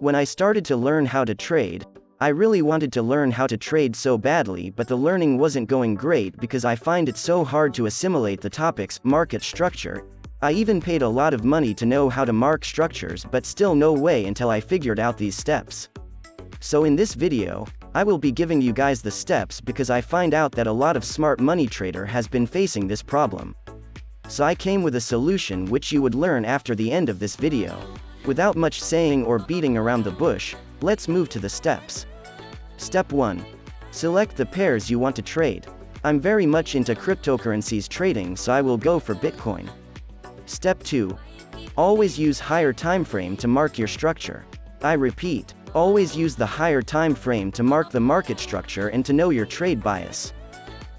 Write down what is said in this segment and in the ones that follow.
When I started to learn how to trade, I really wanted to learn how to trade so badly, but the learning wasn't going great because I find it so hard to assimilate the topics, market structure. I even paid a lot of money to know how to mark structures, but still no way until I figured out these steps. So in this video, I will be giving you guys the steps because I find out that a lot of smart money trader has been facing this problem. So I came with a solution which you would learn after the end of this video. Without much saying or beating around the bush, let's move to the steps. Step 1. Select the pairs you want to trade. I'm very much into cryptocurrencies trading, so I will go for Bitcoin. Step 2. Always use higher time frame to mark your structure. I repeat, always use the higher time frame to mark the market structure and to know your trade bias.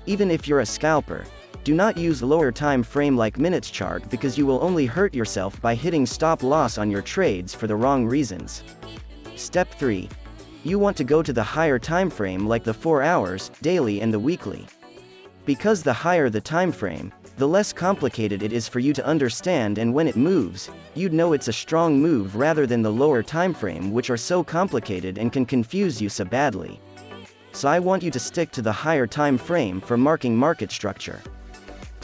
Even if you're a scalper, do not use lower time frame like minutes chart because you will only hurt yourself by hitting stop loss on your trades for the wrong reasons. Step 3. You want to go to the higher time frame like the 4 hours, daily and the weekly. Because the higher the time frame, the less complicated it is for you to understand, and when it moves, you'd know it's a strong move rather than the lower time frame, which are so complicated and can confuse you so badly. So I want you to stick to the higher time frame for marking market structure.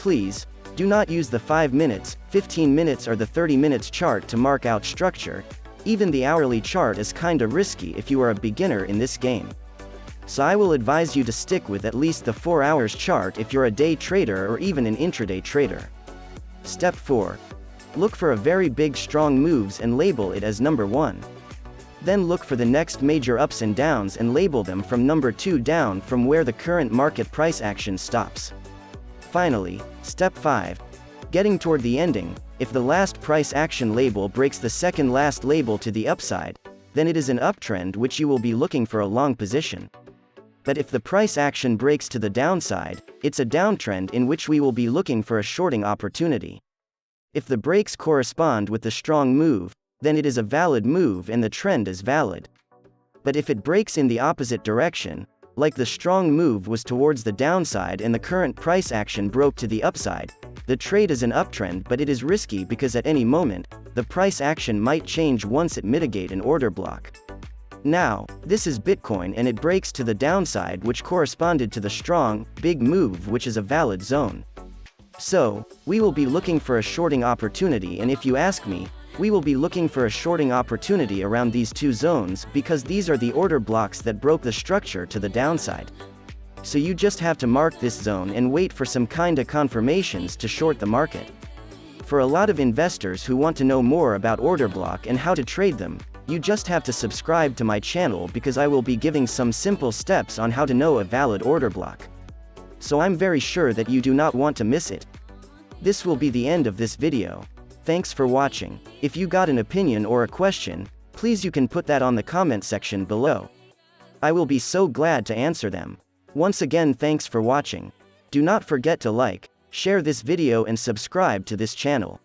Please, do not use the 5 minutes, 15 minutes or the 30 minutes chart to mark out structure. Even the hourly chart is kinda risky if you are a beginner in this game. So I will advise you to stick with at least the 4 hours chart if you're a day trader or even an intraday trader. Step 4. Look for a very big strong moves and label it as number 1. Then look for the next major ups and downs and label them from number 2 down from where the current market price action stops. Finally, step 5. Getting toward the ending, if the last price action label breaks the second last label to the upside, then it is an uptrend which you will be looking for a long position. But if the price action breaks to the downside, it's a downtrend in which we will be looking for a shorting opportunity. If the breaks correspond with the strong move, then it is a valid move and the trend is valid. But if it breaks in the opposite direction, like the strong move was towards the downside and the current price action broke to the upside, the trade is an uptrend, but it is risky because at any moment, the price action might change once it mitigate an order block. Now, this is Bitcoin and it breaks to the downside, which corresponded to the strong, big move, which is a valid zone. So, we will be looking for a shorting opportunity, and if you ask me, we will be looking for a shorting opportunity around these two zones because these are the order blocks that broke the structure to the downside. So you just have to mark this zone and wait for some kinda confirmations to short the market. For a lot of investors who want to know more about order block and how to trade them, you just have to subscribe to my channel because I will be giving some simple steps on how to know a valid order block. So I'm very sure that you do not want to miss it. This will be the end of this video. Thanks for watching. If you got an opinion or a question, please you can put that on the comment section below. I will be so glad to answer them. Once again, thanks for watching. Do not forget to like, share this video and subscribe to this channel.